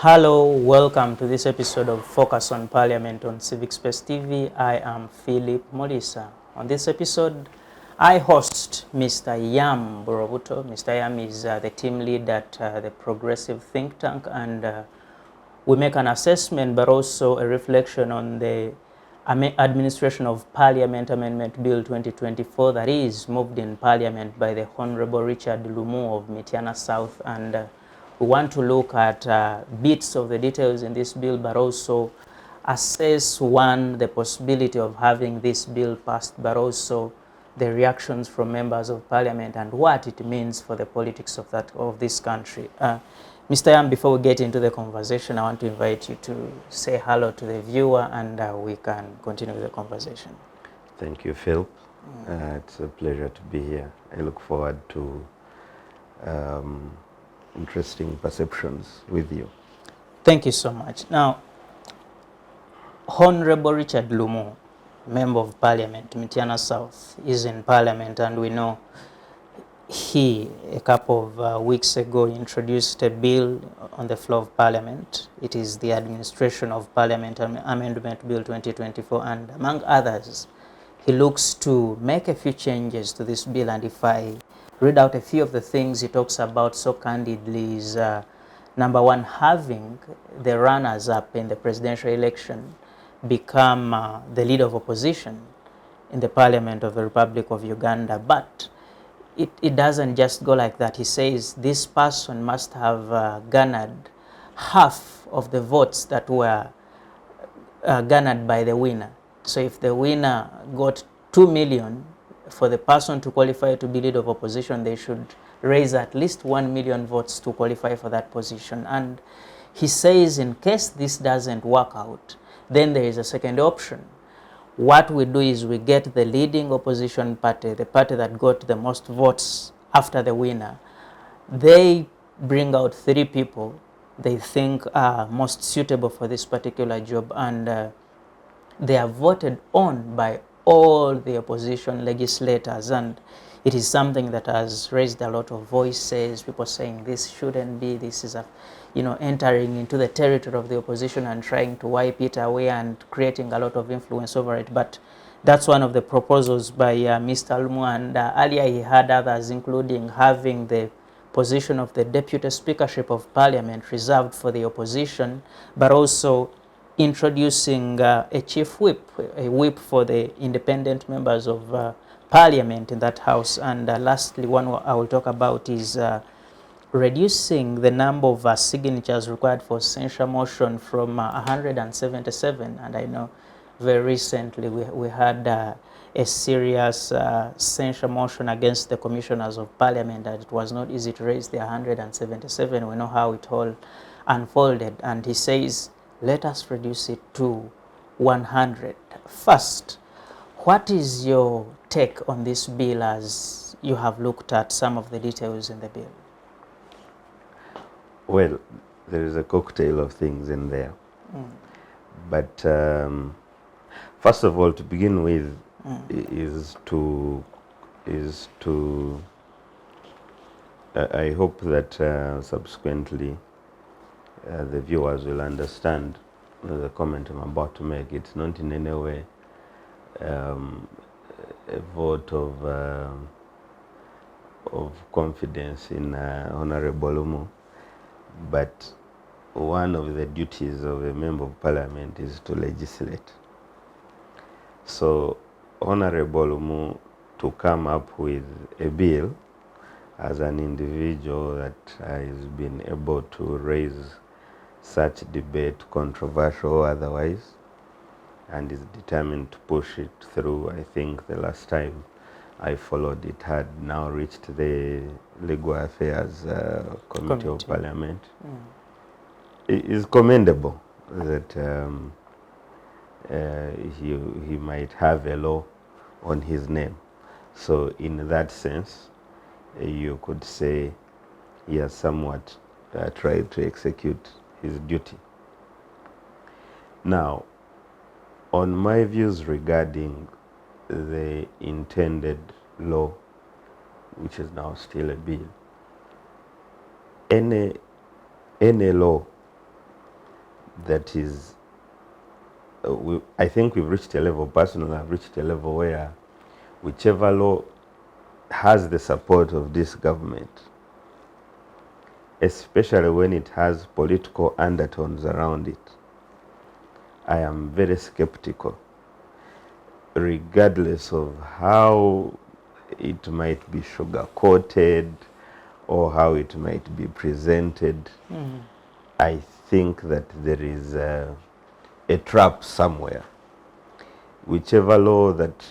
Hello, welcome to this episode of Focus on Parliament on Civic Space TV. I am Phillip Molisa. On this episode, I host Mr. Yamu Borubuto. Mr. Yam is the team lead at the Progressive Think Tank, and we make an assessment but also a reflection on the administration of Parliament Amendment Bill 2024 that is moved in Parliament by the Honorable Richard Lumu of Mityana South, and we want to look at bits of the details in this bill, but also assess, one, the possibility of having this bill passed, but also the reactions from members of Parliament and what it means for the politics of this country. Mr. Yam, before we get into the conversation, I want to invite you to say hello to the viewer, and we can continue with the conversation. Thank you, Phil. It's a pleasure to be here. I look forward to interesting perceptions with you. Thank you so much. Now, Honorable Richard Lumu, Member of Parliament, Mityana South, is in Parliament, and we know he, a couple of weeks ago, introduced a bill on the floor of Parliament. It is the Administration of Parliament Amendment Bill 2024, and among others, he looks to make a few changes to this bill. And if I read out a few of the things he talks about so candidly is, number one, having the runners-up in the presidential election become the leader of opposition in the Parliament of the Republic of Uganda. But it doesn't just go like that. He says this person must have garnered half of the votes that were garnered by the winner. So if the winner got 2 million, for the person to qualify to be leader of opposition, they should raise at least 1 million votes to qualify for that position. And he says in case this doesn't work out, then there is a second option. What we do is we get the leading opposition party, the party that got the most votes after the winner. They bring out 3 people they think are most suitable for this particular job, and they are voted on by all the opposition legislators, and it is something that has raised a lot of voices, people saying this shouldn't be, this is entering into the territory of the opposition and trying to wipe it away and creating a lot of influence over it. But that's one of the proposals by Mr. Lumu, and earlier he had others, including having the position of the deputy speakership of Parliament reserved for the opposition, but also introducing a chief whip, a whip for the independent members of Parliament in that house. And lastly, one I will talk about is reducing the number of signatures required for censure motion from 177. And I know very recently we had a serious censure motion against the commissioners of Parliament, and it was not easy to raise the 177. We know how it all unfolded, and he says, let us reduce it to 100. First, what is your take on this bill as you have looked at some of the details in the bill? Well, there is a cocktail of things in there. But first of all, to begin with, is to I hope that subsequently the viewers will understand the comment I'm about to make. It's not in any way a vote of confidence in Honorable Lumu, but one of the duties of a member of Parliament is to legislate. So Honorable Lumu to come up with a bill as an individual that has been able to raise such debate, controversial or otherwise, and is determined to push it through. I think the last time I followed it had now reached the Legal Affairs Committee of Parliament. It is commendable that he might have a law on his name. So in that sense, you could say he has somewhat tried to execute his duty. Now, on my views regarding the intended law, which is now still a bill, any law that is, I think we've reached a level, personally I've reached a level where whichever law has the support of this government, especially when it has political undertones around it, I am very skeptical, regardless of how it might be sugar-coated or how it might be presented. I think that there is a trap somewhere. Whichever law that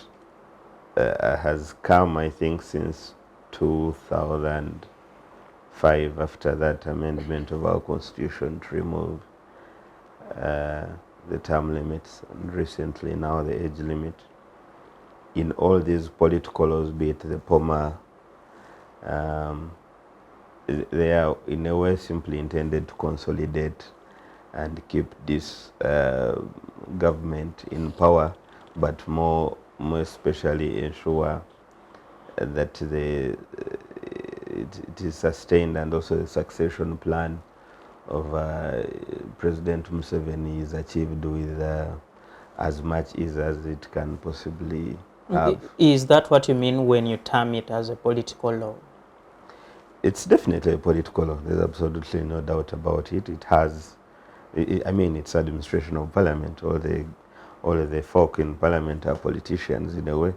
has come, I think, since 2005, after that amendment of our constitution to remove the term limits, and recently now the age limit, in all these political laws, be it the POMA, they are in a way simply intended to consolidate and keep this government in power, but more especially ensure that it is sustained, and also the succession plan of President Museveni is achieved with as much ease as it can possibly have. Is that what you mean when you term it as a political law? It's definitely a political law. There's absolutely no doubt about it. It has, I mean, it's administration of parliament. All of the folk in parliament are politicians in a way.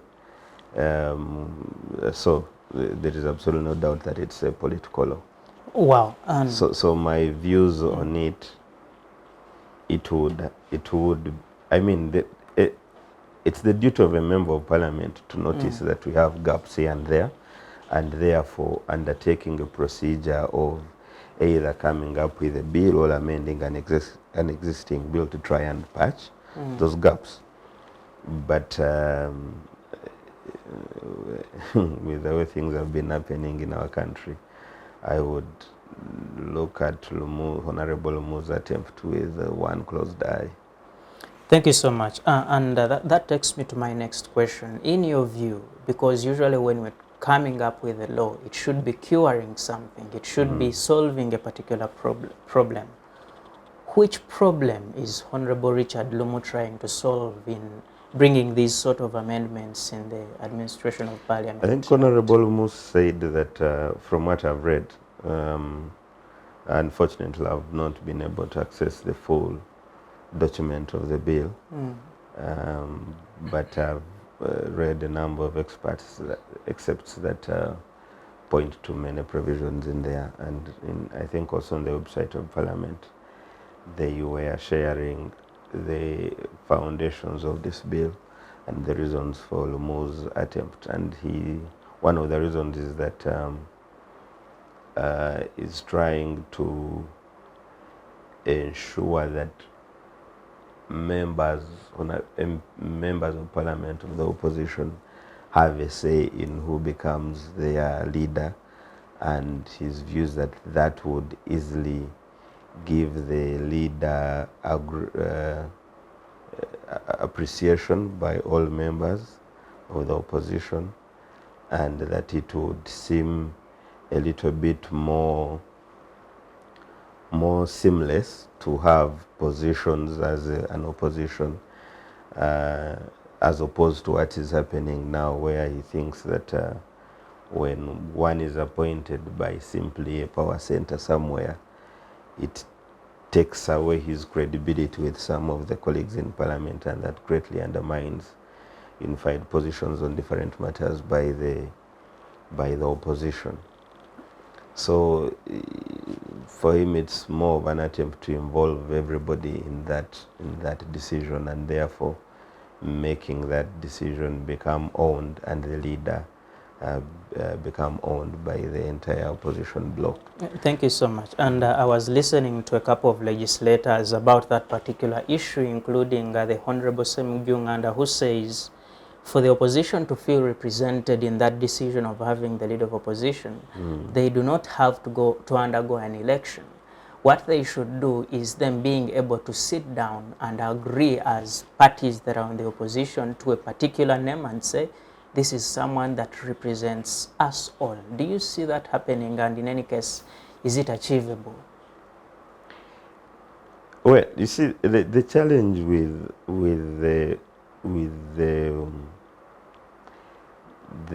So there is absolutely no doubt that it's a political law. Wow. So my views on it would, I mean, it's the duty of a member of parliament to notice that we have gaps here and there, and therefore undertaking a procedure of either coming up with a bill or amending an existing bill to try and patch those gaps. But with the way things have been happening in our country, I would look at Lumu, Honorable Lumu's attempt with one closed eye. Thank you so much. That takes me to my next question. In your view, because usually when we're coming up with a law, it should be curing something. It should be solving a particular problem. Which problem is Honorable Richard Lumu trying to solve in bringing these sort of amendments in the administration of parliament? I think Honorable Lumu said that, from what I've read, unfortunately I've not been able to access the full document of the bill, but I've read a number of excerpts that point to many provisions in there, and I think also on the website of Parliament they were sharing the foundations of this bill and the reasons for Lumu's attempt. And one of the reasons is that is trying to ensure that members of parliament of the opposition have a say in who becomes their leader, and his views that would easily give the leader appreciation by all members of the opposition, and that it would seem a little bit more seamless to have positions as an opposition, as opposed to what is happening now, where he thinks that when one is appointed by simply a power center somewhere, it takes away his credibility with some of the colleagues in parliament, and that greatly undermines unified positions on different matters by the opposition. So for him it's more of an attempt to involve everybody in that decision, and therefore making that decision become owned, and the leader become owned by the entire opposition bloc. Thank you so much. And I was listening to a couple of legislators about that particular issue, including the Honorable Semu Gyunganda, who says for the opposition to feel represented in that decision of having the leader of opposition, they do not have to undergo an election. What they should do is them being able to sit down and agree as parties that are on the opposition to a particular name and say, this is someone that represents us all. Do you see that happening? And in any case, is it achievable? Well, you see, the challenge with the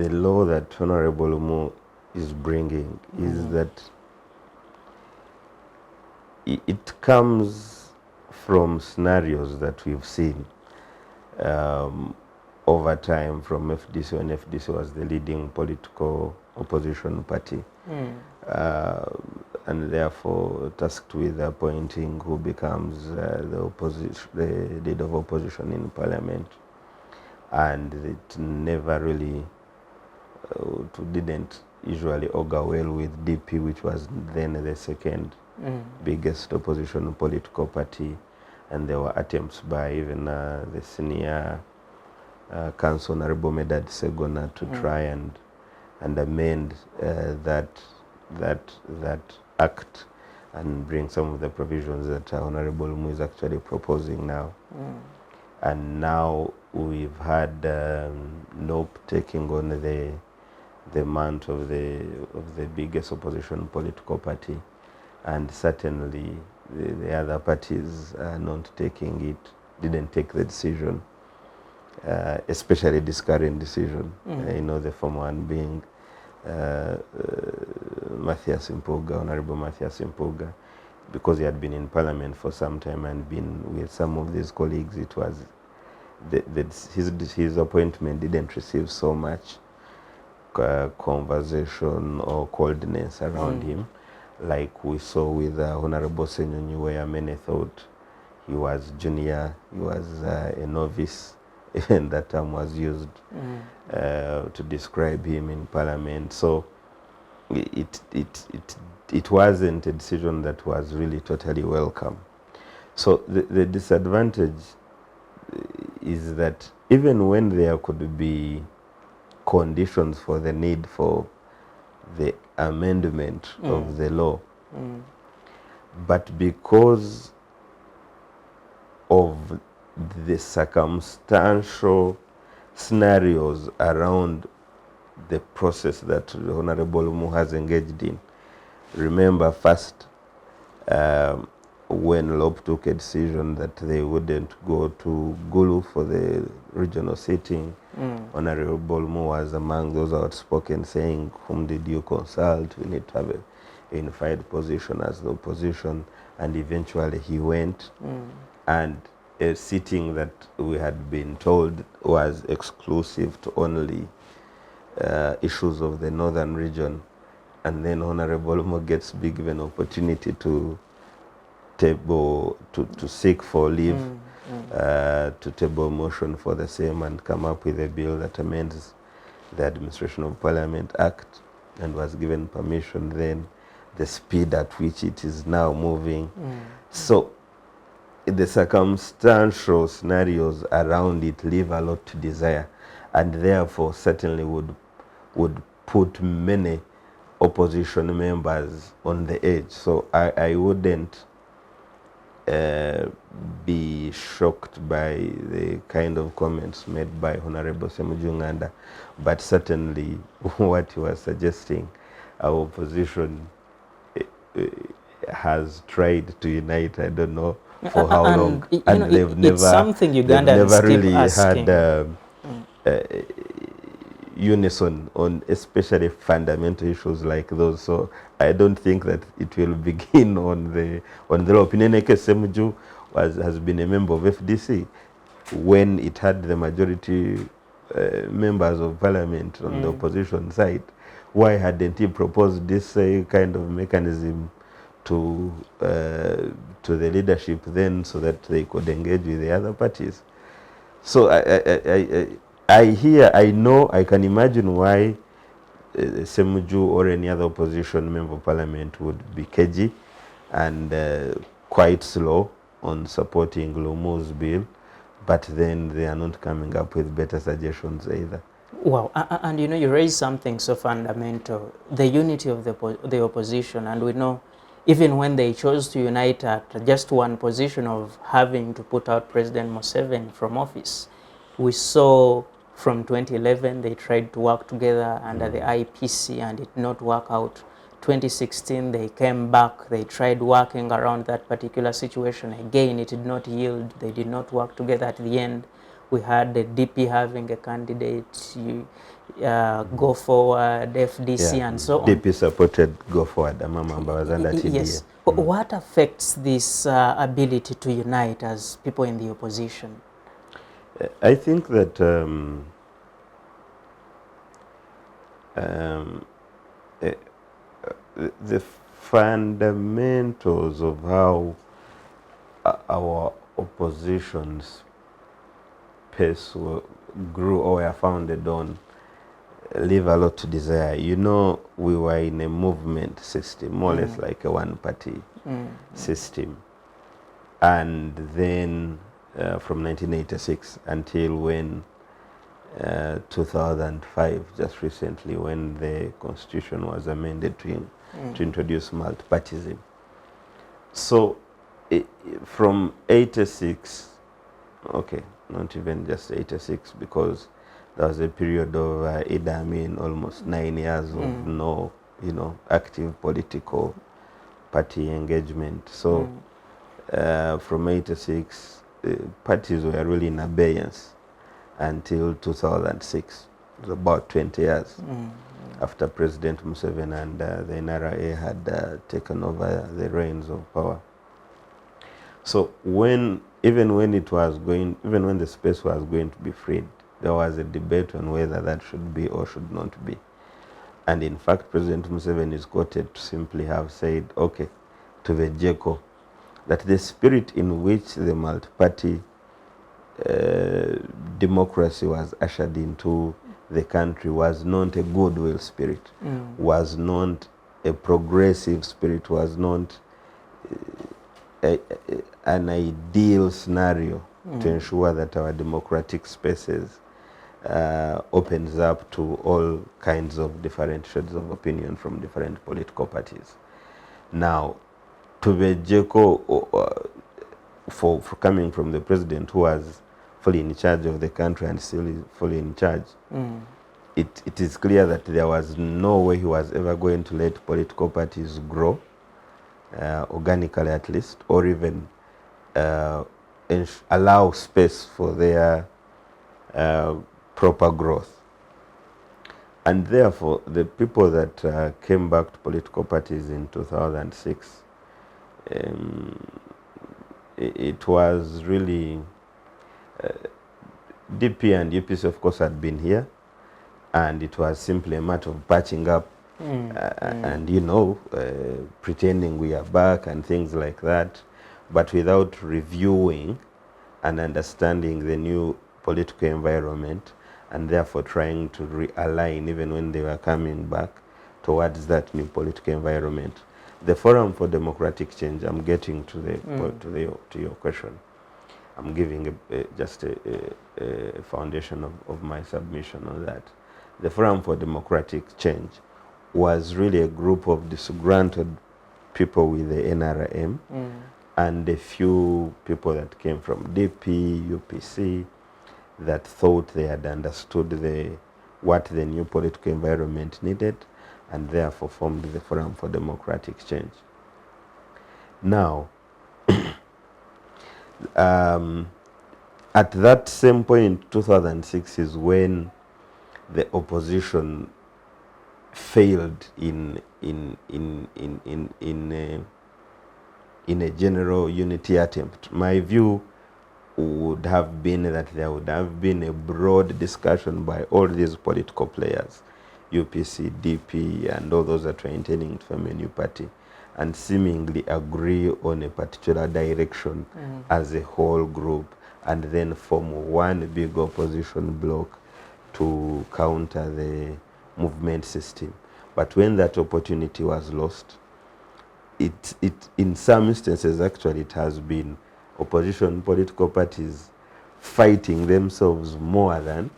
law that Honorable Lumu is bringing is that it comes from scenarios that we've seen over time from FDC when FDC was the leading political opposition party. And therefore tasked with appointing who becomes the leader of opposition in parliament. And it never really didn't usually augur well with DP, which was then the second biggest opposition political party. And there were attempts by even the senior council, Honorable Medad Segona, to try and amend that act and bring some of the provisions that Honorable Lumu is actually proposing now. And now we've had LOP taking on the mantle of the biggest opposition political party, and certainly the other parties are not taking it, didn't take the decision, especially this current decision. The former one being Mathias Impuga, Honorable Mathias Impuga, because he had been in Parliament for some time and been with some of these colleagues. It was his appointment didn't receive so much conversation or coldness around him, like we saw with Honorable Senyonyi, where many thought he was junior, he was a novice. Even that term was used to describe him in Parliament. So it wasn't a decision that was really totally welcome. So the disadvantage is that even when there could be conditions for the need for the amendment of the law, but because of the circumstantial scenarios around the process that the Honorable Lumu has engaged in. Remember first, when LOP took a decision that they wouldn't go to Gulu for the regional sitting, Honorable Lumu was among those outspoken, saying, whom did you consult? We need to have a unified position as the opposition. And eventually he went, and a sitting that we had been told was exclusive to only issues of the northern region, and then Honorable Lumu gets be given opportunity to table to seek for leave to table motion for the same and come up with a bill that amends the Administration of Parliament Act, and was given permission. Then the speed at which it is now moving. So the circumstantial scenarios around it leave a lot to desire, and therefore certainly would put many opposition members on the edge. So I wouldn't be shocked by the kind of comments made by Honorable Semujunganda, but certainly what he was suggesting, our opposition has tried to unite, I don't know for how long, and they've never, something they've Ugandans never keep really asking. had unison on especially fundamental issues like those. So I don't think that it will begin on the LOP. In any case, Semuju has been a member of FDC when it had the majority members of parliament on the opposition side. Why hadn't he proposed this kind of mechanism to the leadership then, so that they could engage with the other parties? So I know, I can imagine why Semuju or any other opposition member of parliament would be cagey and quite slow on supporting Lumu's bill, but then they are not coming up with better suggestions either. Wow, and you raise something so fundamental, the unity of the opposition, and we know even when they chose to unite at just one position of having to put out President Museveni from office, we saw from 2011 they tried to work together under the IPC and it did not work out. 2016 they came back, they tried working around that particular situation. Again, it did not yield, they did not work together. At the end, we had the DP having a candidate, Go Forward, FDC, and so on. DP supported Go Forward, Amama was under TDA. Yes. What affects this ability to unite as people in the opposition? I think that the fundamentals of how our opposition's pace grew or were founded on leave a lot to desire. You know, we were in a movement system, more or less like a one-party system. And then from 1986 until when 2005, just recently, when the constitution was amended to introduce multipartyism. So from 86, okay, not even just 86, because there was a period of almost 9 years of no, active political party engagement. So from 86, parties were really in abeyance until 2006. It was about 20 years after President Museveni and the NRA had taken over the reins of power. So even when the space was going to be freed, there was a debate on whether that should be or should not be. And in fact, President Museveni is quoted to simply have said, okay, to the JECO, that the spirit in which the multi-party democracy was ushered into the country was not a goodwill spirit, was not a progressive spirit, was not an ideal scenario to ensure that our democratic spaces opens up to all kinds of different shades of opinion from different political parties. Now, to the JECO, for coming from the president who was fully in charge of the country and still is fully in charge, it is clear that there was no way he was ever going to let political parties grow, organically at least, or even allow space for their proper growth. And therefore, the people that came back to political parties in 2006, it was really DP and UPC, of course, had been here, and it was simply a matter of patching up and pretending we are back and things like that, but without reviewing and understanding the new political environment, and therefore trying to realign even when they were coming back towards that new political environment. The Forum for Democratic Change, I'm getting to your question. I'm giving just a foundation of my submission on that. The Forum for Democratic Change was really a group of disgruntled people with the NRM and a few people that came from DP, UPC, that thought they had understood what the new political environment needed, and therefore formed the Forum for Democratic Change. Now, at that same point, 2006, is when the opposition failed in a general unity attempt. My view would have been that there would have been a broad discussion by all these political players, UPC, DP, and all those that were intending to form a new party, and seemingly agree on a particular direction as a whole group, and then form one big opposition bloc to counter the movement system. But when that opportunity was lost, it in some instances actually it has been opposition political parties fighting themselves more than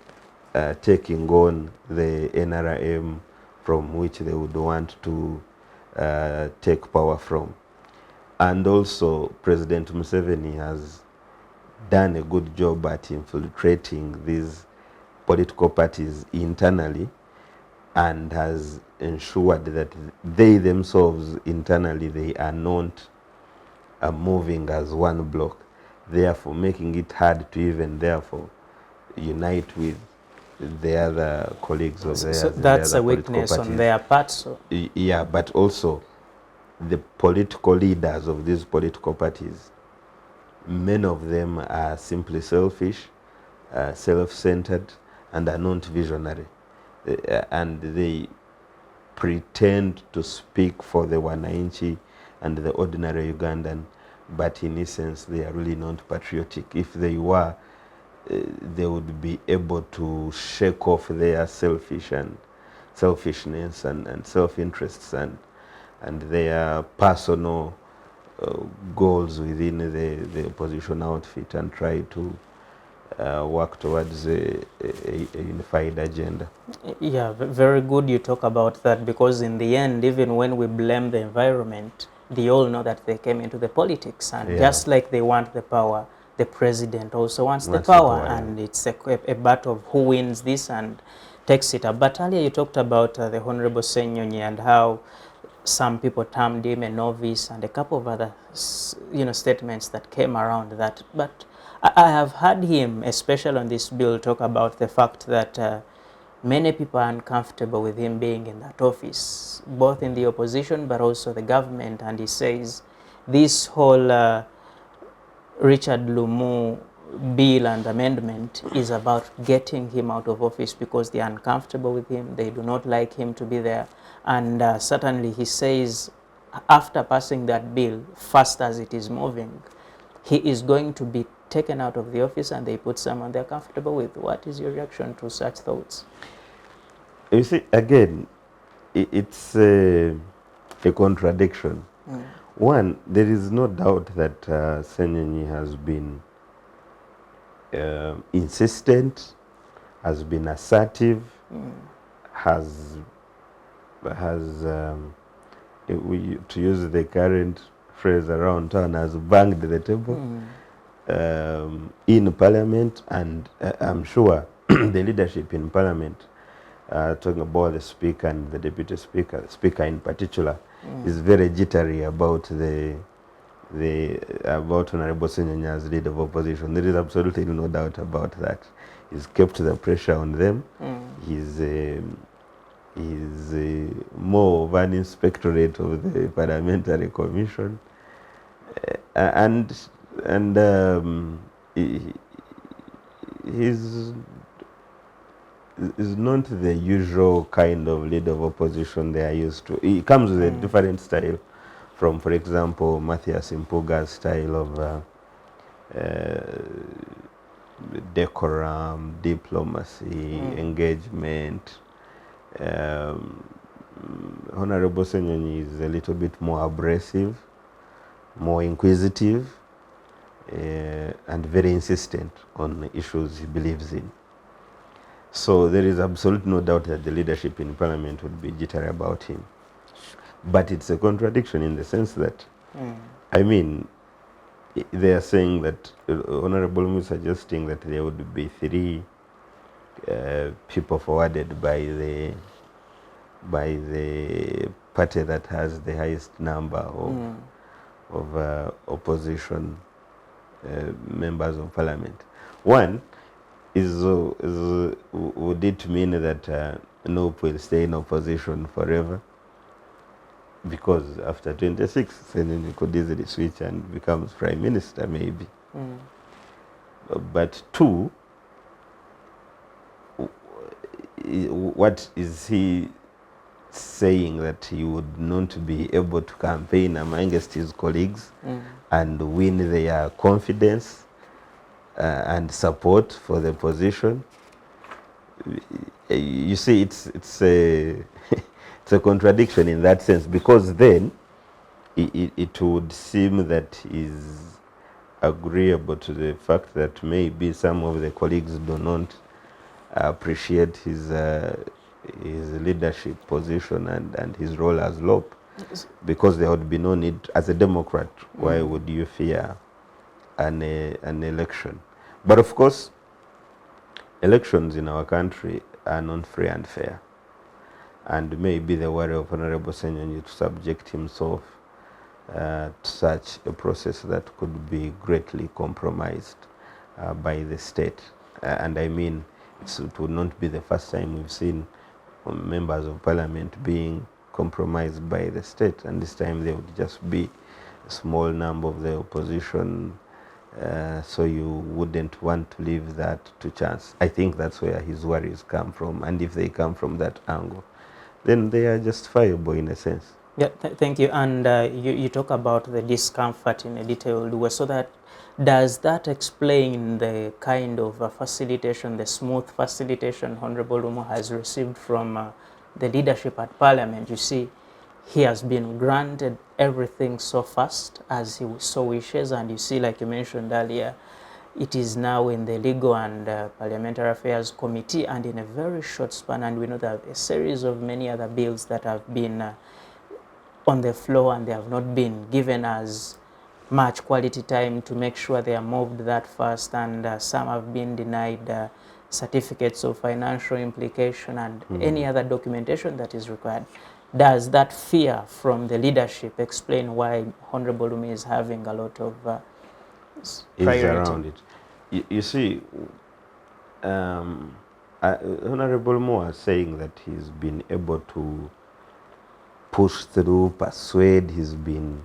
taking on the NRM from which they would want to take power from. And also President Museveni has done a good job at infiltrating these political parties internally and has ensured that they themselves internally they are not moving as one block, therefore making it hard to even therefore unite with the other colleagues of theirs So in the that's other a political weakness on parties. their part. So Yeah, but also the political leaders of these political parties, many of them are simply selfish, self-centered, and are not visionary. And they pretend to speak for the Wananchi and the ordinary Ugandan, but in essence, they are really not patriotic. If they were, they would be able to shake off their selfishness and self-interests and their personal goals within the opposition outfit and try to work towards a unified agenda. yeah, very good you talk about that, because in the end, even when we blame the environment, they all know that they came into the politics, and Yeah. just like they want the power, the president also wants the Wants the power, power, yeah. and it's a battle of who wins this and takes it up. But earlier you talked about the Honorable Senyonyi and how some people termed him a novice and a couple of other statements that came around that. But I have heard him, especially on this bill, talk about the fact that many people are uncomfortable with him being in that office, both in the opposition but also the government. And he says this whole Richard Lumu bill and amendment is about getting him out of office because they are uncomfortable with him. They do not like him to be there. And certainly he says after passing that bill, fast as it is moving, he is going to be taken out of the office and they put someone they're comfortable with. What is your reaction to such thoughts? You see, again, it's a contradiction. One, there is no doubt that Senyonyi has been insistent, has been assertive, has to use the current phrase around town, has banged the table in Parliament, and I'm sure the leadership in Parliament, talking about the Speaker and the Deputy Speaker, the Speaker in particular, is very jittery about about Honorable Senyonyi as leader of opposition. There is absolutely no doubt about that. He's kept the pressure on them. He's more of an inspectorate of the Parliamentary Commission, and he's is not the usual kind of leader of opposition they are used to. He comes with a different style from, for example, Matthias Impuga's style of decorum, diplomacy, engagement. Honorable Senyonyi is a little bit more abrasive, more inquisitive, and very insistent on issues he believes in. So there is absolutely no doubt that the leadership in Parliament would be jittery about him. But it's a contradiction in the sense that, I mean, they are saying that Honorable Lumu is suggesting that there would be 3 people forwarded by the party that has the highest number of opposition members of Parliament. One is would it mean that LOP will stay in opposition forever? Because after 26, then he could easily switch and becomes prime minister, maybe. But 2, what is he saying, that he would not be able to campaign amongst his colleagues and win their confidence and support for the position? You see, it's a it's a contradiction in that sense, because then it would seem that he's agreeable to the fact that maybe some of the colleagues do not appreciate his leadership position and his role as LOP, because there would be no need. As a Democrat, why would you fear an election? But of course, elections in our country are not free and fair. and maybe the worry of Honorable Senyonyi to subject himself to such a process that could be greatly compromised by the state. And I mean, it would not be the first time we've seen members of parliament being compromised by the state, and this time they would just be a small number of the opposition, so you wouldn't want to leave that to chance. I think that's where his worries come from, and if they come from that angle, then they are justifiable in a sense. Yeah, thank you. And you talk about the discomfort in a detailed way. So that does that explain the kind of facilitation, the smooth facilitation Honorable Lumu has received from the leadership at Parliament? You see, he has been granted everything so fast as he so wishes, and you see, like you mentioned earlier, it is now in the Legal and Parliamentary Affairs Committee, and in a very short span, and we know that a series of many other bills that have been on the floor and they have not been given as much quality time to make sure they are moved that fast, and some have been denied certificates of financial implication and any other documentation that is required. Does that fear from the leadership explain why Honorable Lumu is having a lot of priority? Is around it. You see, Honorable Lumu was saying that he's been able to push through, persuade. He's been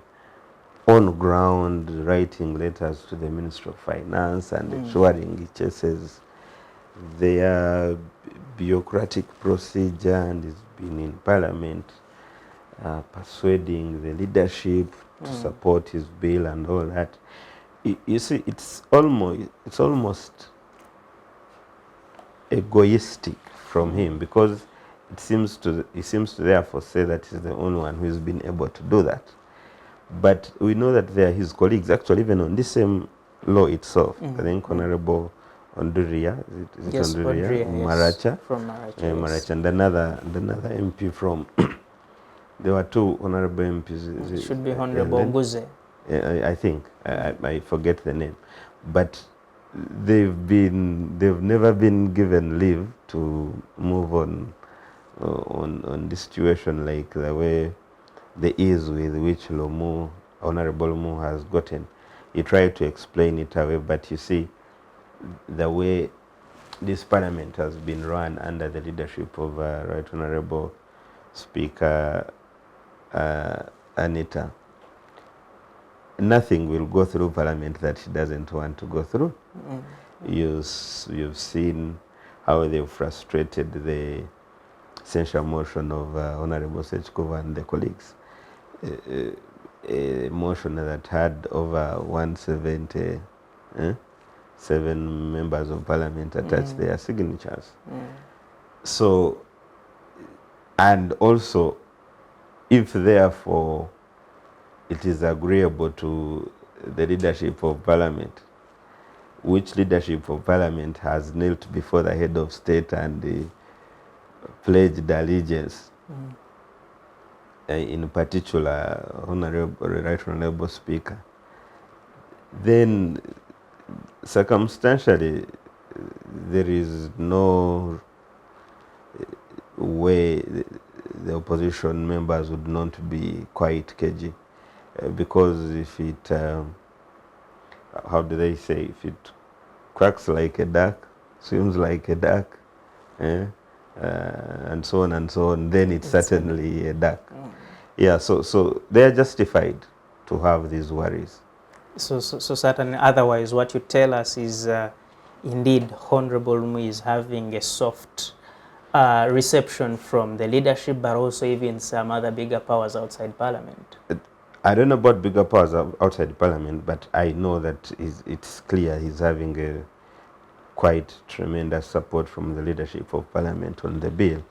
on ground writing letters to the Ministry of Finance and ensuring he chases their bureaucratic procedure, and he's been in Parliament persuading the leadership to support his bill and all that. You see, it's almost egoistic from him, because he seems to therefore say that he's the only one who's been able to do that. But we know that there are his colleagues, actually, even on this same law itself. I think Honorable Onduria, Yes, Onduria, Maracha, yes, from Maracha, Maracha, and another MP from. There were two honorable MPs. It should be Honorable Guze. I think I forget the name, but they've never been given leave to move on the situation like the way the ease with which Honorable Lumu has gotten. He tried to explain it away, but you see, the way this parliament has been run under the leadership of Right Honorable Speaker Anita, nothing will go through parliament that she doesn't want to go through. You've seen how they've frustrated the censure motion of Honorable Sechkova and the colleagues. A motion that had over 177 members of parliament attached their signatures. So, and also, if therefore it is agreeable to the leadership of parliament, which leadership of parliament has knelt before the head of state and pledged allegiance, in particular Right Honorable Speaker, then circumstantially there is no way the opposition members would not be quite cagey, because if it, how do they say, if it quacks like a duck, swims like a duck, and so on, then it's certainly a duck. Yeah, so they are justified to have these worries. So certainly, otherwise what you tell us is indeed Honorable Lumu is having a soft reception from the leadership, but also even some other bigger powers outside parliament. I don't know about bigger powers outside parliament, but I know that it's clear he's having a quite tremendous support from the leadership of parliament on the bill.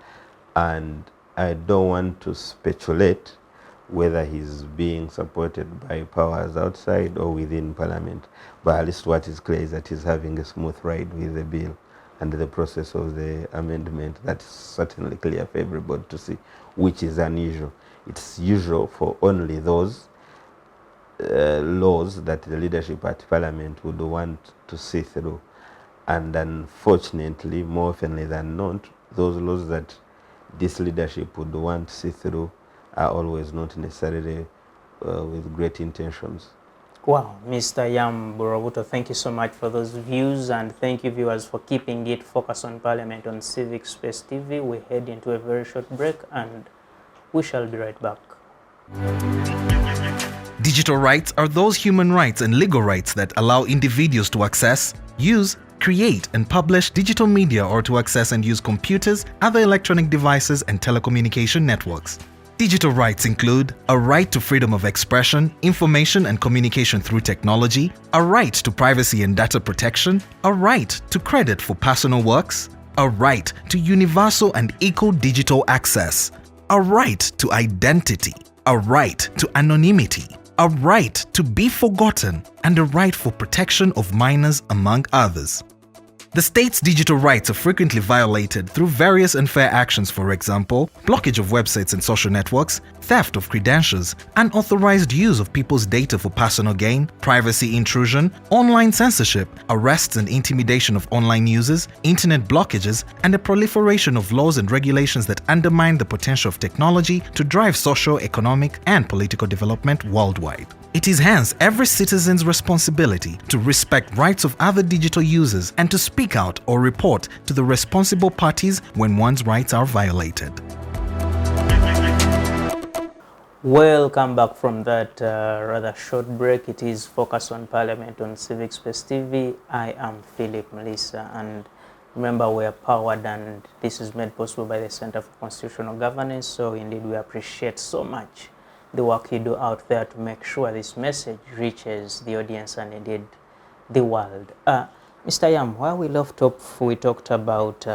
And I don't want to speculate whether he's being supported by powers outside or within parliament, but at least what is clear is that he's having a smooth ride with the bill and the process of the amendment. That's certainly clear, favorable to see, which is unusual. It's usual for only those laws that the leadership at parliament would want to see through, and unfortunately, more often than not, those laws that this leadership would want to see through are always not necessarily with great intentions. Wow, Mr. Yamu Borubuto, thank you so much for those views, and thank you viewers for keeping it focused on Parliament on Civic Space TV. We head into a very short break and we shall be right back. Digital rights are those human rights and legal rights that allow individuals to access, use, create and publish digital media or to access and use computers, other electronic devices and telecommunication networks. Digital rights include a right to freedom of expression, information and communication through technology, a right to privacy and data protection, a right to credit for personal works, a right to universal and equal digital access, a right to identity, a right to anonymity, a right to be forgotten, and a right for protection of minors, among others. The state's digital rights are frequently violated through various unfair actions, for example, blockage of websites and social networks, theft of credentials, unauthorized use of people's data for personal gain, privacy intrusion, online censorship, arrests and intimidation of online users, internet blockages, and the proliferation of laws and regulations that undermine the potential of technology to drive social, economic, and political development worldwide. It is hence every citizen's responsibility to respect rights of other digital users and to speak out or report to the responsible parties when one's rights are violated. Welcome back from that rather short break. It is Focus on Parliament on Civic Space TV. I am Philip Melissa, and remember, we are powered and this is made possible by the Center for Constitutional Governance. So indeed we appreciate so much the work you do out there to make sure this message reaches the audience and indeed the world. Mr. Yam, while we left off, we talked about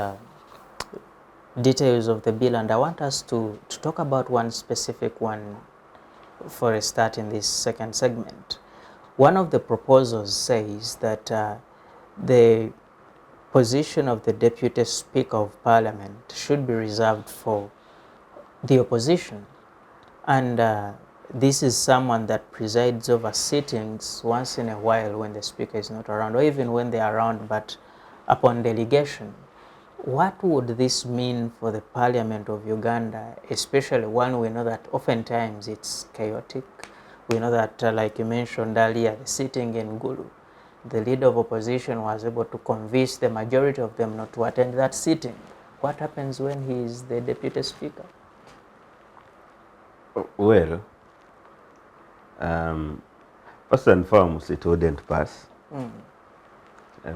details of the bill, and I want us to talk about one specific one for a start in this second segment. One of the proposals says that the position of the Deputy Speaker of Parliament should be reserved for the opposition. And this is someone that presides over sittings once in a while when the Speaker is not around, or even when they are around but upon delegation. What would this mean for the Parliament of Uganda, especially when we know that oftentimes it's chaotic? We know that, like you mentioned earlier, the sitting in Gulu, the leader of opposition was able to convince the majority of them not to attend that sitting. What happens when he is the Deputy Speaker? Well, first and foremost, it wouldn't pass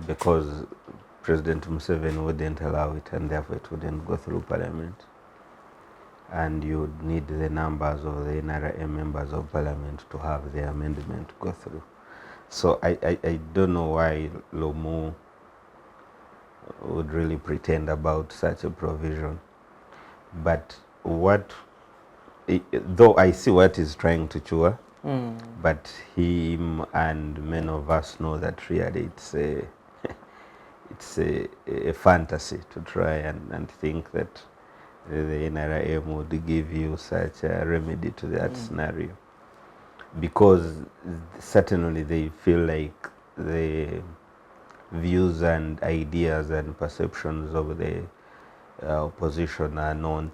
because President Museveni wouldn't allow it, and therefore it wouldn't go through Parliament. And you would need the numbers of the NRA members of Parliament to have the amendment go through. So I don't know why Lumu would really pretend about such a provision. But though I see what he's trying to cure, but him and many of us know that really it's a fantasy to try and think that the NRM would give you such a remedy to that scenario, because certainly they feel like the views and ideas and perceptions of the opposition are not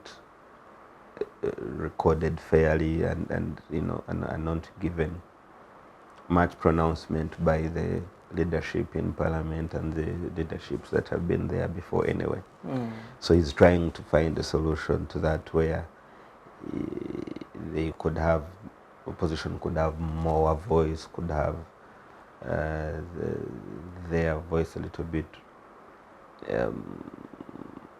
recorded fairly and are not given much pronouncement by the leadership in Parliament and the leaderships that have been there before anyway. So he's trying to find a solution to that where they could have, opposition could have more voice, could have their voice a little bit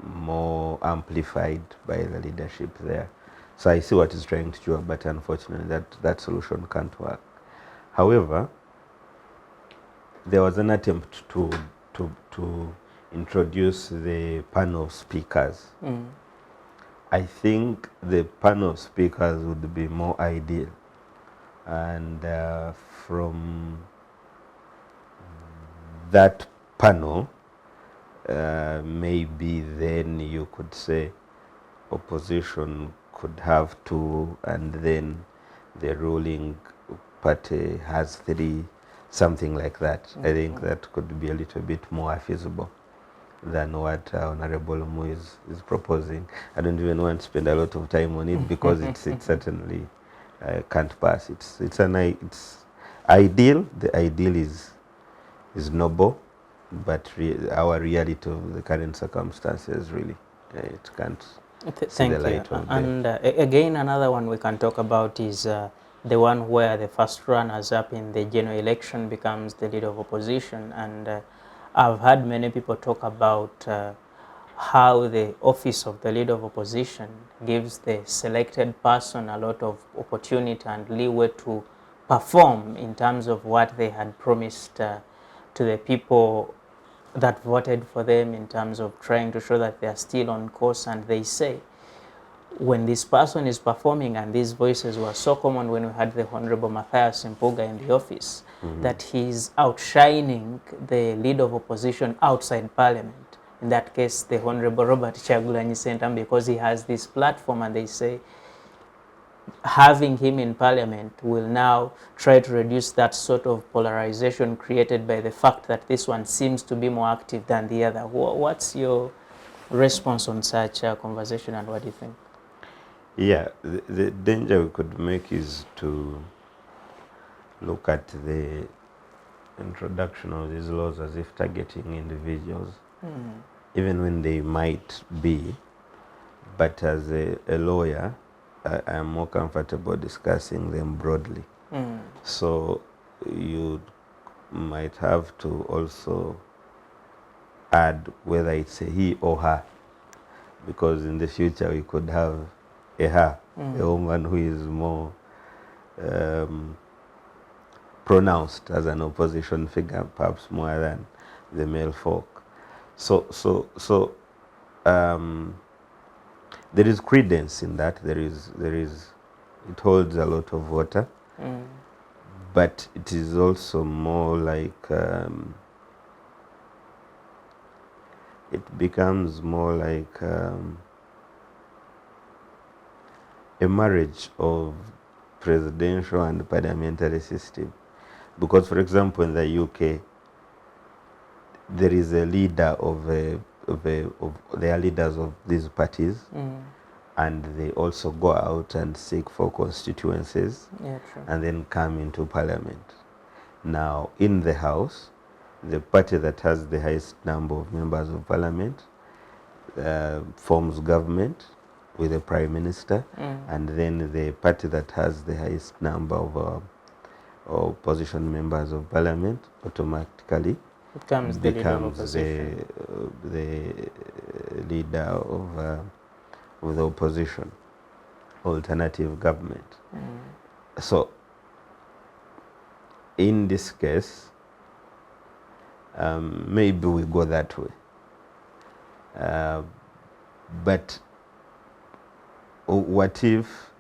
more amplified by the leadership there. So I see what he's trying to do, but unfortunately that solution can't work. However, there was an attempt to introduce the panel of speakers. I think the panel of speakers would be more ideal, and from that panel, maybe then you could say opposition could have two, and then the ruling party has three, something like that. I think that could be a little bit more feasible. than what Honorable Lumu is proposing. I don't even want to spend a lot of time on it because it certainly can't pass. It's ideal. The ideal is noble, but our reality of the current circumstances really it can't see the light of day. And again, another one we can talk about is the one where the first runners up in the general election becomes the leader of opposition. And I've heard many people talk about how the office of the leader of opposition gives the selected person a lot of opportunity and leeway to perform in terms of what they had promised to the people that voted for them, in terms of trying to show that they are still on course. And they say, when this person is performing, and these voices were so common when we had the Honorable Matthias Mpuga in the office, that he's outshining the leader of opposition outside parliament. In that case, the Honorable Robert Kyagulanyi Ssentamu, because he has this platform, and they say having him in parliament will now try to reduce that sort of polarization created by the fact that this one seems to be more active than the other. What's your response on such a conversation, and what do you think? Yeah, the danger we could make is to look at the introduction of these laws as if targeting individuals, even when they might be. But as a lawyer, I am more comfortable discussing them broadly. So you might have to also add whether it's a he or her, because in the future we could have a her, a woman who is more pronounced as an opposition figure, perhaps more than the male folk. So there is credence in that. There is it holds a lot of water, but it is also more like it becomes more like a marriage of presidential and parliamentary system. Because, for example, in the UK, there is a leader they are leaders of these parties, and they also go out and seek for constituencies, and then come into parliament. Now, in the House, the party that has the highest number of members of parliament forms government with a prime minister, and then the party that has the highest number of opposition members of parliament automatically becomes the leader of the opposition, alternative government. So in this case, maybe we go that way, but what if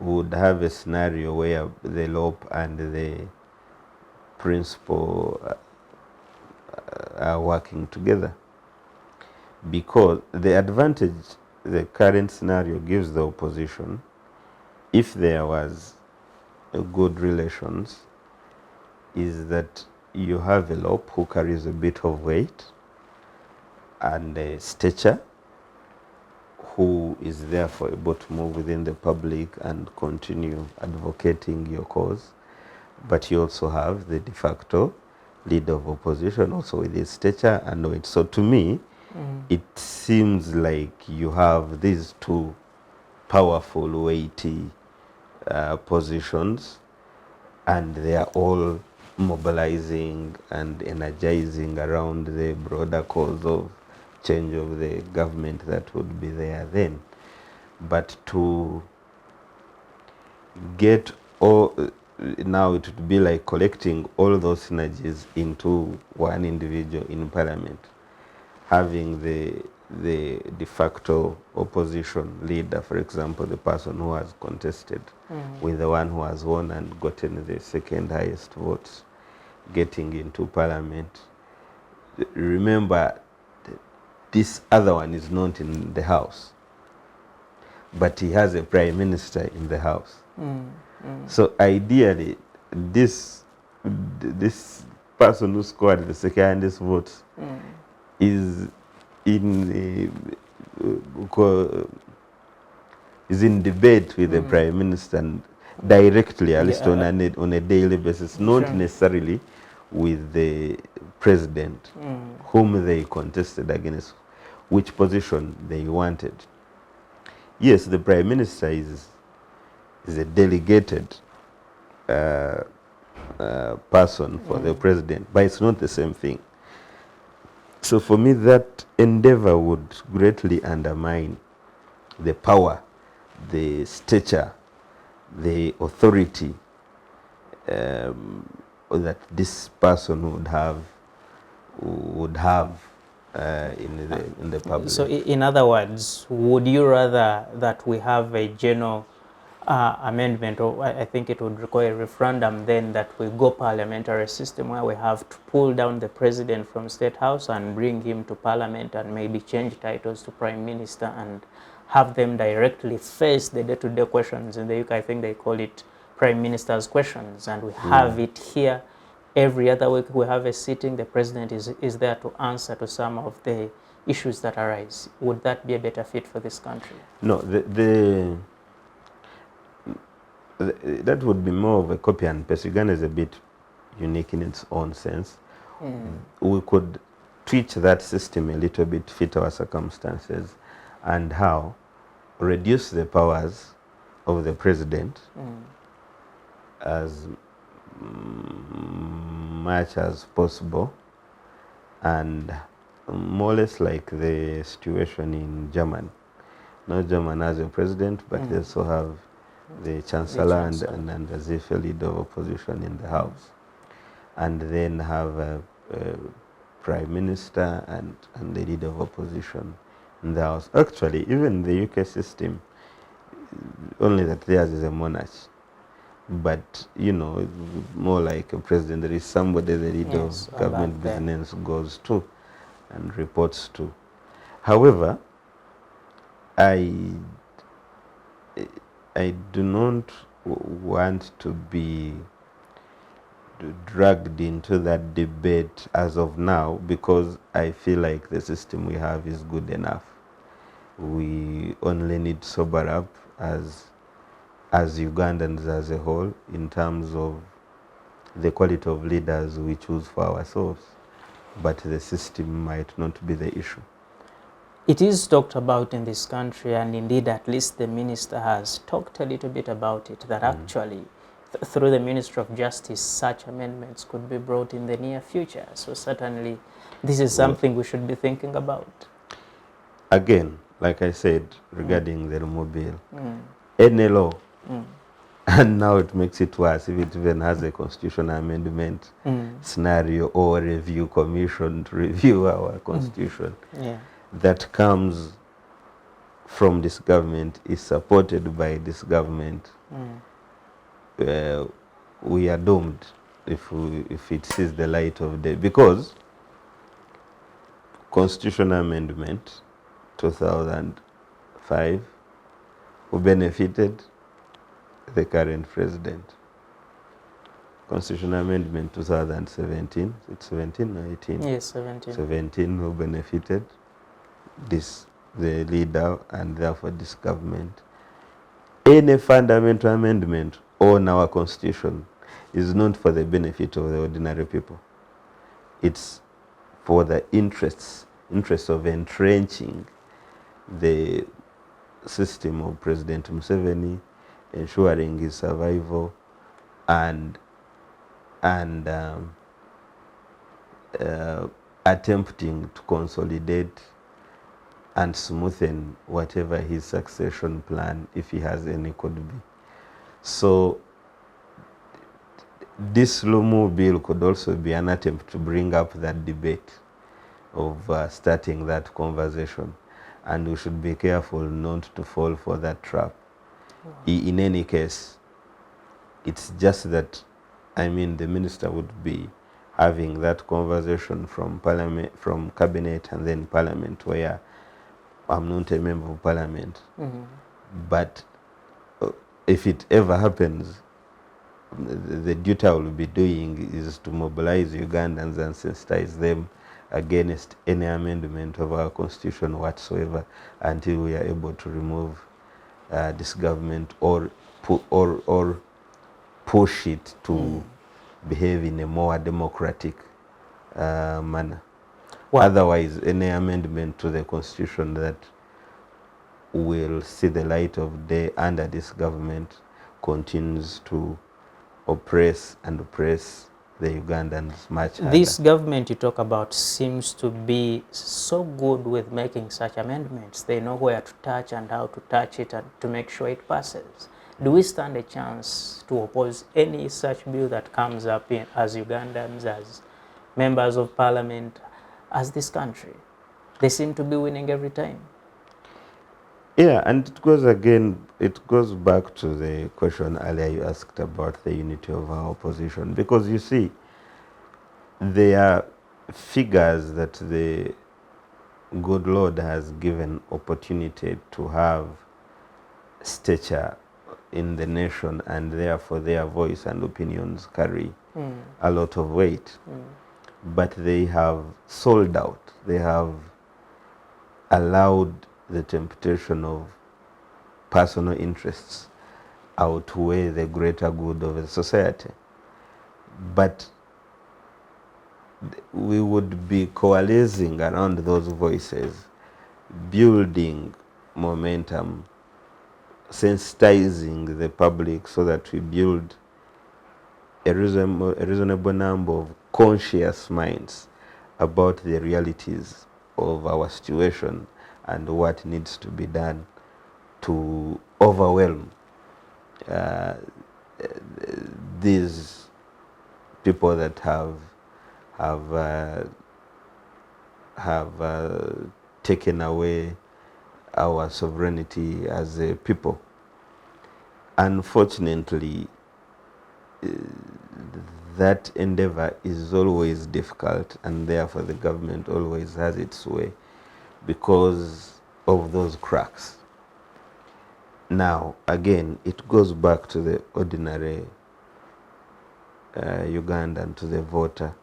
we would have a scenario where the LOP and the principal are working together? Because the advantage the current scenario gives the opposition, if there was a good relations, is that you have a LOP who carries a bit of weight and a stature, who is therefore able to move within the public and continue advocating your cause. But you also have the de facto leader of opposition also with his stature and weight. So to me, it seems like you have these two powerful, weighty positions, and they are all mobilizing and energizing around the broader cause of change of the government that would be there then. But to get all, now it would be like collecting all those synergies into one individual in parliament, having the de facto opposition leader, for example, the person who has contested with the one who has won and gotten the second highest votes, getting into parliament. Remember, this other one is not in the House, but he has a prime minister in the House. So ideally, this person who scored the second highest votes is is in debate with the Prime Minister and directly, at least on a daily basis, not necessarily with the President, whom they contested against, which position they wanted. Yes, the Prime Minister is a delegated person for the President, but it's not the same thing. So for me, that endeavor would greatly undermine the power, the stature, the authority that this person would have in the public. So in other words, would you rather that we have a general amendment, or I think it would require a referendum, then that we go parliamentary system where we have to pull down the president from State House and bring him to parliament and maybe change titles to prime minister and have them directly face the day-to-day questions? In the UK, I think they call it prime minister's questions, and we have it here every other week. We have a sitting, the president is there to answer to some of the issues that arise. Would that be a better fit for this country? No, that would be more of a copy and paste. Uganda is a bit unique in its own sense. We could tweak that system a little bit, fit our circumstances, and how reduce the powers of the president as much as possible, and more or less like the situation in Germany. Not Germany as a president, but they also have the chancellor and as if a leader of opposition in the house, and then have a prime minister and the leader of opposition in the house. Actually, even the UK system, only that theirs is a monarchy, but you know, more like a president. There is somebody the leader of government business goes to and reports to. However, I do not want to be dragged into that debate as of now, because I feel like the system we have is good enough. We only need to sober up as Ugandans as a whole in terms of the quality of leaders we choose for ourselves, but the system might not be the issue. It is talked about in this country, and indeed at least the minister has talked a little bit about it, that actually through the Ministry of Justice such amendments could be brought in the near future. So certainly this is something we should be thinking about. Again, like I said regarding the Lumu bill, any law, and now it makes it worse if it even has a constitutional amendment scenario or a review commission to review our constitution. That comes from this government, is supported by this government, we are doomed if it sees the light of day, because constitutional amendment 2005 who benefited the current president. Constitutional amendment 2017, it's 17 or 18? Yes, 17. 17 who benefited the leader and therefore this government. Any fundamental amendment on our constitution is not for the benefit of the ordinary people. It's for the interests of entrenching the system of President Museveni, ensuring his survival, and attempting to consolidate and smoothen whatever his succession plan, if he has any, could be. So this Lumu bill could also be an attempt to bring up that debate of starting that conversation, and we should be careful not to fall for that trap. In any case, it's just that, I mean, the minister would be having that conversation from parliament, from cabinet, and then parliament, where I'm not a member of parliament. But if it ever happens, the duty I will be doing is to mobilize Ugandans and sensitize them against any amendment of our constitution whatsoever until we are able to remove this government or push it to behave in a more democratic manner. Well, Otherwise, any amendment to the constitution that will see the light of day under this government continues to oppress the Ugandans much harder. this government you talk about seems to be so good with making such amendments. They know where to touch and how to touch it and to make sure it passes. Do we stand a chance to oppose any such bill that comes up as Ugandans, as members of parliament, as this country? They seem to be winning every time. Yeah, and it goes back to the question earlier you asked about the unity of our opposition, because you see, there are figures that the good Lord has given opportunity to have stature in the nation, and therefore their voice and opinions carry a lot of weight. But they have sold out. They have allowed the temptation of personal interests outweigh the greater good of the society. But we would be coalescing around those voices, building momentum, sensitizing the public so that we build a reasonable number of conscious minds about the realities of our situation and what needs to be done to overwhelm these people that have taken away our sovereignty as a people. Unfortunately, that endeavor is always difficult, and therefore the government always has its way because of those cracks. Now, again, it goes back to the ordinary Ugandan, to the voter,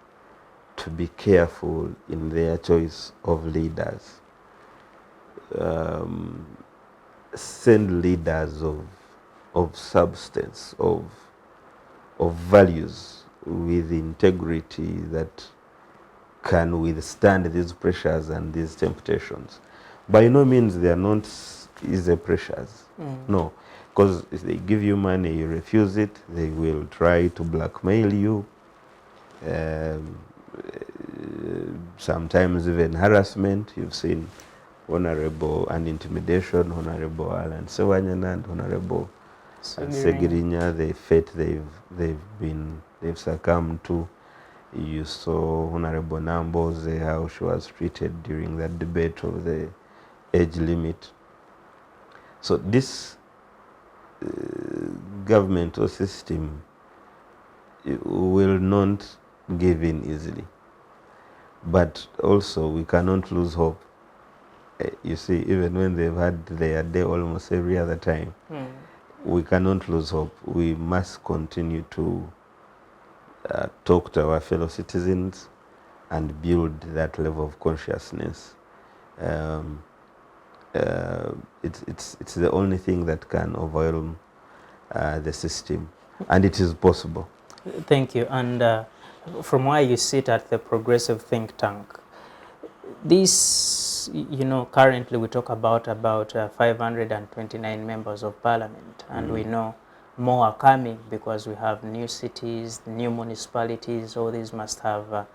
to be careful in their choice of leaders. Send leaders of substance, of values, with integrity that can withstand these pressures and these temptations. By no means they are not easy pressures. No, because if they give you money, you refuse it, they will try to blackmail you. Sometimes even harassment. You've seen Honorable and intimidation, Honorable Alan Sewanyana and Honorable Segirinya, the fate they've succumbed to. You saw Honorable Namboze, how she was treated during that debate of the age limit. So this government or system will not give in easily. But also we cannot lose hope. You see, even when they've had their day almost every other time, we cannot lose hope. We must continue to talk to our fellow citizens and build that level of consciousness. It's the only thing that can overwhelm the system, and it is possible. Thank you. And from where you sit at the Progressive Think Tank, this, currently we talk about 529 members of parliament, and we know more are coming because we have new cities, new municipalities. All these must have a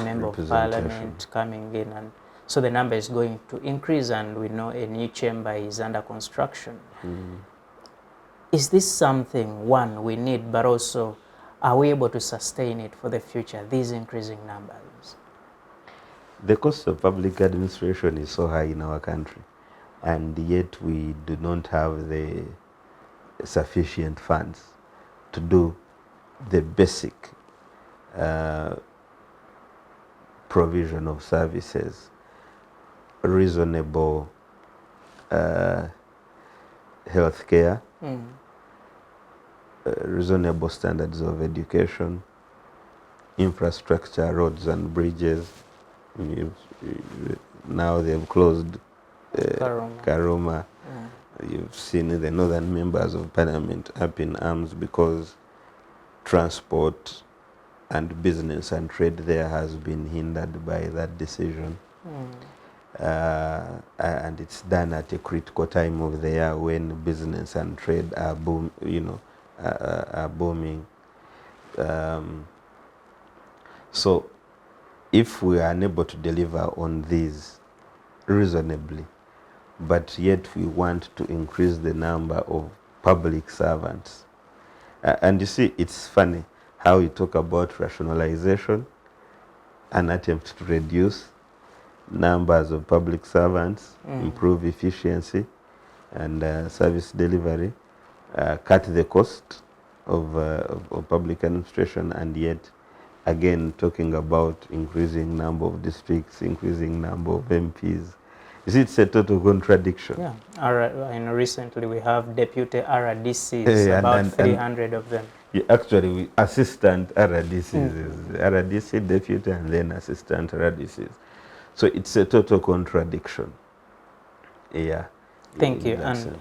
member of parliament coming in, and so the number is going to increase, and we know a new chamber is under construction. Is this something, one, we need, but also are we able to sustain it for the future, these increasing numbers? The cost of public administration is so high in our country, and yet we do not have the sufficient funds to do the basic provision of services, reasonable health care, reasonable standards of education, infrastructure, roads and bridges, Now they've closed Karuma. Karuma. You've seen the northern members of parliament up in arms because transport and business and trade there has been hindered by that decision. And it's done at a critical time of the year when business and trade are are booming. So if we are unable to deliver on these reasonably, but yet we want to increase the number of public servants. And you see, it's funny how you talk about rationalization, an attempt to reduce numbers of public servants, improve efficiency and service delivery, cut the cost of public administration, and yet again talking about increasing number of districts, increasing number of MPs. You see, it's a total contradiction. Yeah, I know recently we have deputy RDCs, about 300 of them. Actually, we assistant RDCs, is RDC deputy and then assistant RDCs. So it's a total contradiction. Yeah. Thank you. And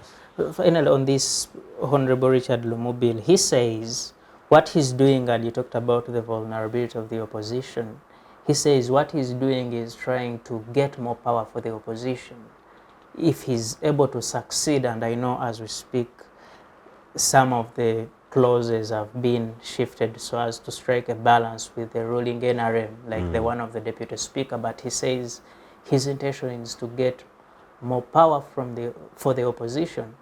finally, on this Honorable Richard Lumu bill, he says what he's doing, and you talked about the vulnerability of the opposition. He says what he's doing is trying to get more power for the opposition. If he's able to succeed, and I know as we speak, some of the clauses have been shifted so as to strike a balance with the ruling NRM, like the one of the deputy speaker, but he says his intention is to get more power for the opposition.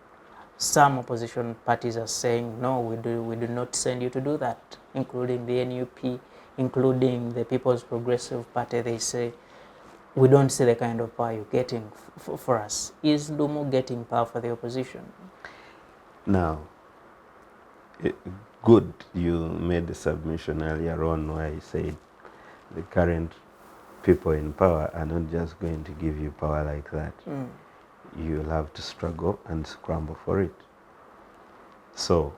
Some opposition parties are saying, no, we do not send you to do that, including the NUP, including the People's Progressive Party. They say, we don't see the kind of power you're getting for us. Is Lumu getting power for the opposition? Now, good you made the submission earlier on where you said the current people in power are not just going to give you power like that. You'll have to struggle and scramble for it. So,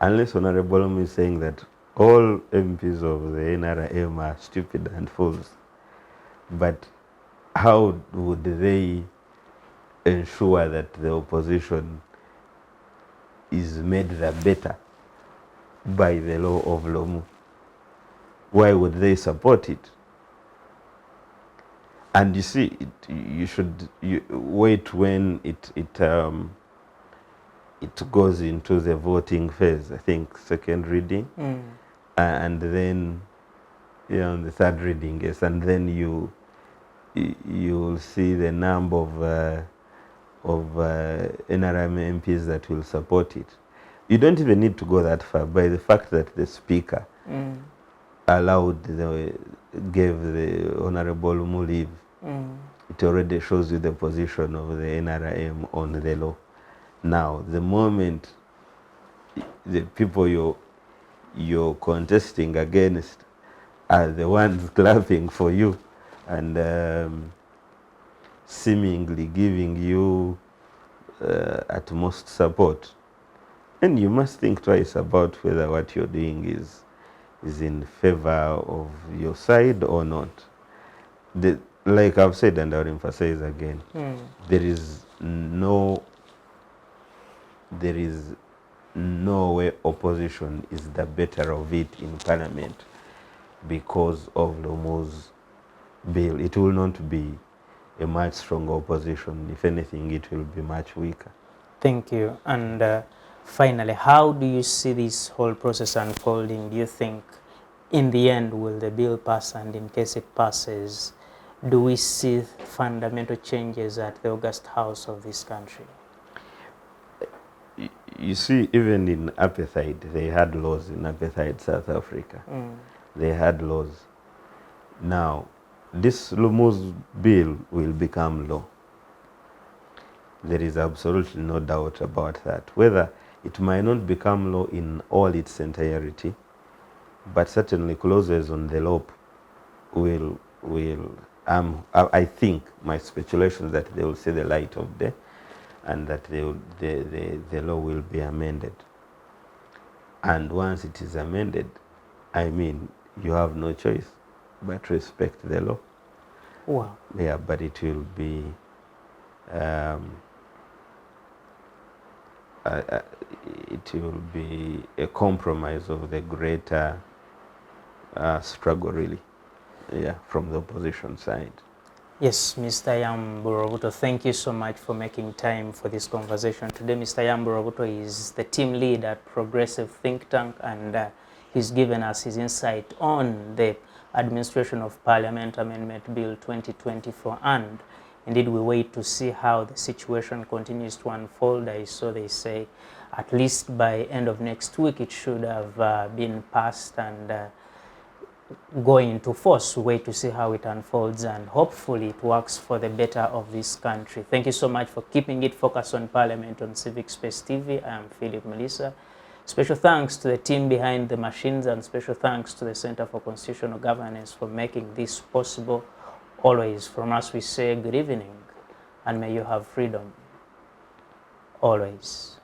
unless Honorable Lumu is saying that all MPs of the NRM are stupid and fools, but how would they ensure that the opposition is made the better by the law of Lumu? Why would they support it? And you see, you should wait when it goes into the voting phase. I think second reading, and then the third reading, yes, and then you'll see the number of NRM MPs that will support it. You don't even need to go that far. By the fact that the speaker gave the Honorable Lumu leave, it already shows you the position of the NRM on the law. Now, the moment the people you're contesting against are the ones clapping for you and seemingly giving you utmost support, and you must think twice about whether what you're doing is in favor of your side or not. Like I've said, and I'll emphasize again, there is no way opposition is the better of it in Parliament because of Lumu's bill. It will not be a much stronger opposition. If anything, it will be much weaker. Thank you. And finally, how do you see this whole process unfolding? Do you think in the end will the bill pass, and in case it passes, do we see fundamental changes at the August House of this country? You see, even in apartheid, they had laws in apartheid South Africa. They had laws. Now, this Lumu's bill will become law. There is absolutely no doubt about that. Whether it might not become law in all its entirety, but certainly clauses on the LOP will I think my speculation is that they will see the light of day and that the law will be amended. And once it is amended, I mean, you have no choice. but respect the law. Wow. Yeah, but it will be it will be a compromise of the greater struggle, really. Yeah, from the opposition side. Yes, Mr. Yamu Borubuto, thank you so much for making time for this conversation today. Mr. Yamu Borubuto is the team lead at Progressive Think Tank, and he's given us his insight on the Administration of Parliament Amendment Bill 2024, and indeed we wait to see how the situation continues to unfold. I saw they say at least by end of next week it should have been passed and going into force. Wait to see how it unfolds, and hopefully it works for the better of this country. Thank you so much for keeping it focused on Parliament on Civic Space TV. I am Phillip Melissa. Special thanks to the team behind the machines, and special thanks to the Center for Constitutional Governance for making this possible. Always from us we say good evening, and may you have freedom always.